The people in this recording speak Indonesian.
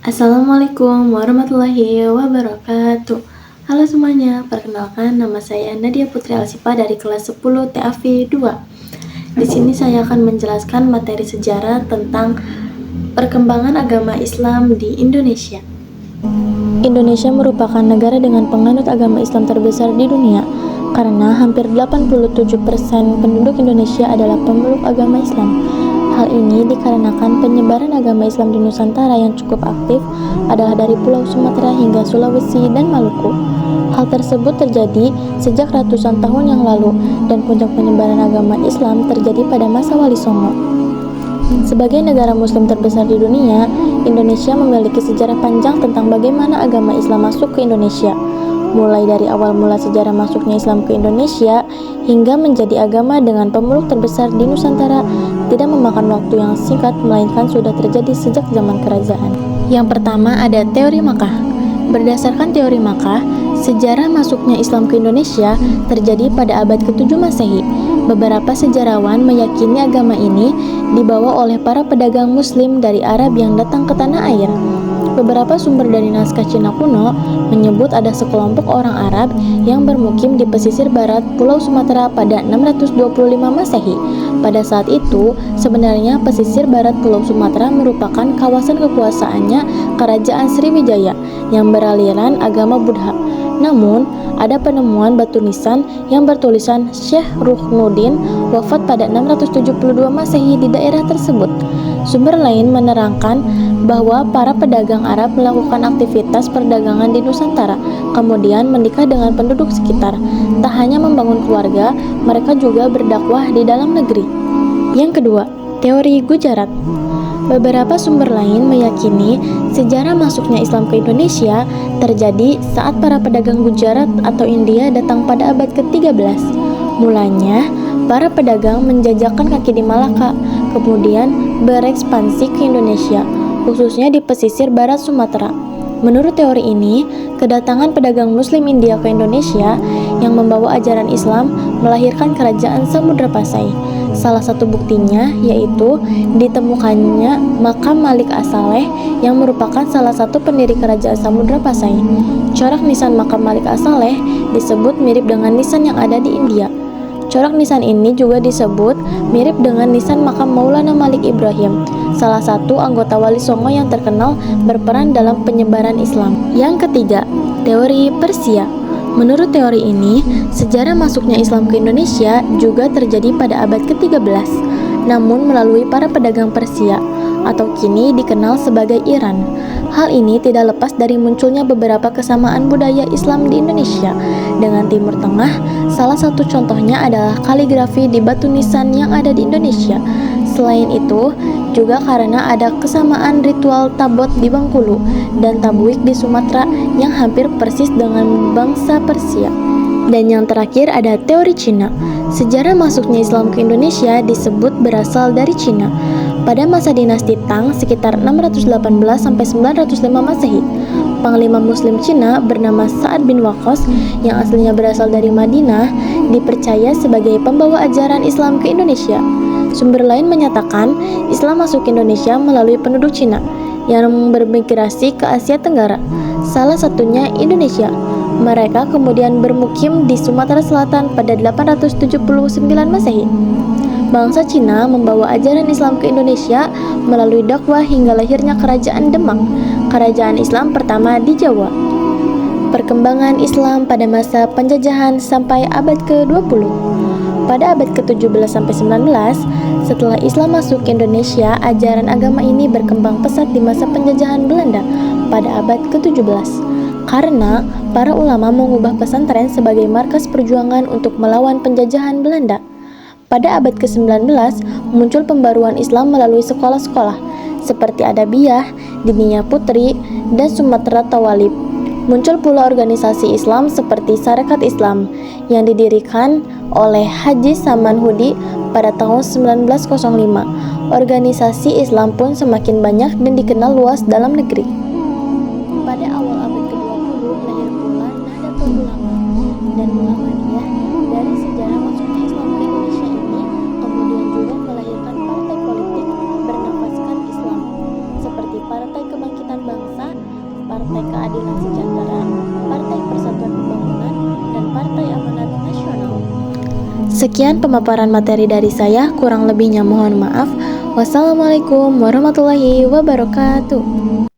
Assalamualaikum warahmatullahi wabarakatuh. Halo semuanya, perkenalkan nama saya Nadia Putri Alsifa dari kelas 10 TAV 2. Di sini saya akan menjelaskan materi sejarah tentang perkembangan agama Islam di Indonesia. Indonesia merupakan negara dengan penganut agama Islam terbesar di dunia karena hampir 87% penduduk Indonesia adalah pemeluk agama Islam. Hal ini dikarenakan penyebaran agama Islam di Nusantara yang cukup aktif adalah dari Pulau Sumatera hingga Sulawesi dan Maluku. Hal tersebut terjadi sejak ratusan tahun yang lalu dan puncak penyebaran agama Islam terjadi pada masa Wali Songo. Sebagai negara muslim terbesar di dunia, Indonesia memiliki sejarah panjang tentang bagaimana agama Islam masuk ke Indonesia. Mulai dari awal mula sejarah masuknya Islam ke Indonesia hingga menjadi agama dengan pemeluk terbesar di Nusantara tidak memakan waktu yang singkat, melainkan sudah terjadi sejak zaman kerajaan. Yang pertama ada teori Makkah. Berdasarkan teori Makkah, sejarah masuknya Islam ke Indonesia terjadi pada abad ke-7 Masehi. Beberapa sejarawan meyakini agama ini dibawa oleh para pedagang muslim dari Arab yang datang ke tanah air. Beberapa sumber dari naskah Cina kuno menyebut ada sekelompok orang Arab yang bermukim di pesisir barat Pulau Sumatera pada 625 Masehi. Pada saat itu, sebenarnya pesisir barat Pulau Sumatera merupakan kawasan kekuasaannya Kerajaan Sriwijaya yang beraliran agama Buddha. Namun, ada penemuan batu nisan yang bertulisan Syekh Ruhnuddin wafat pada 672 Masehi di daerah tersebut. Sumber lain menerangkan bahwa para pedagang Arab melakukan aktivitas perdagangan di Nusantara, kemudian menikah dengan penduduk sekitar. Tak hanya membangun keluarga, mereka juga berdakwah di dalam negeri. Yang kedua, teori Gujarat. Beberapa sumber lain meyakini sejarah masuknya Islam ke Indonesia terjadi saat para pedagang Gujarat atau India datang pada abad ke-13. Mulanya, para pedagang menjajakan kaki di Malaka, kemudian berekspansi ke Indonesia, khususnya di pesisir barat Sumatera. Menurut teori ini, kedatangan pedagang Muslim India ke Indonesia yang membawa ajaran Islam melahirkan kerajaan Samudra Pasai. Salah satu buktinya yaitu ditemukannya makam Malik As-Saleh yang merupakan salah satu pendiri kerajaan Samudra Pasai. Corak nisan makam Malik As-Saleh disebut mirip dengan nisan yang ada di India. Corak nisan ini juga disebut mirip dengan nisan makam Maulana Malik Ibrahim, salah satu anggota Wali Songo yang terkenal berperan dalam penyebaran Islam. Yang ketiga, teori Persia. Menurut teori ini, sejarah masuknya Islam ke Indonesia juga terjadi pada abad ke-13, namun melalui para pedagang Persia, atau kini dikenal sebagai Iran. Hal ini tidak lepas dari munculnya beberapa kesamaan budaya Islam di Indonesia dengan Timur Tengah. Salah satu contohnya adalah kaligrafi di batu nisan yang ada di Indonesia. Selain itu, juga karena ada kesamaan ritual tabot di Bengkulu dan tabwik di Sumatera yang hampir persis dengan bangsa Persia. Dan yang terakhir ada teori Cina. Sejarah masuknya Islam ke Indonesia disebut berasal dari Cina. Pada masa dinasti Tang sekitar 618-905 Masehi, Panglima Muslim Cina bernama Sa'ad bin Waqqas yang aslinya berasal dari Madinah dipercaya sebagai pembawa ajaran Islam ke Indonesia. Sumber lain menyatakan Islam masuk ke Indonesia melalui penduduk Cina yang bermigrasi ke Asia Tenggara, salah satunya Indonesia. Mereka kemudian bermukim di Sumatera Selatan pada 879 Masehi. Bangsa Cina membawa ajaran Islam ke Indonesia melalui dakwah hingga lahirnya Kerajaan Demak, kerajaan Islam pertama di Jawa. Perkembangan Islam pada masa penjajahan sampai abad ke-20. Pada abad ke-17-19, setelah Islam masuk ke Indonesia, ajaran agama ini berkembang pesat di masa penjajahan Belanda pada abad ke-17. Karena para ulama mengubah pesantren sebagai markas perjuangan untuk melawan penjajahan Belanda. Pada abad ke-19, muncul pembaruan Islam melalui sekolah-sekolah seperti Adabiyah, Diniyah Putri, dan Sumatera Tawalib. Muncul pula organisasi Islam seperti Sarekat Islam yang didirikan oleh Haji Saman Hudi pada tahun 1905. Organisasi Islam pun semakin banyak dan dikenal luas dalam negeri. Pada awal abad ke-20 lahir pula Nahdlatul Ulama dan Muhammadiyah. Dari sejarah masuknya Islam ke Indonesia ini kemudian juga melahirkan partai politik bernafaskan Islam seperti Partai Kebangkitan Bangsa Partai Keadilan Sejahtera, Partai Persatuan Pembangunan, dan Partai Amanat Nasional. Sekian pemaparan materi dari saya, kurang lebihnya mohon maaf. Wassalamualaikum warahmatullahi wabarakatuh.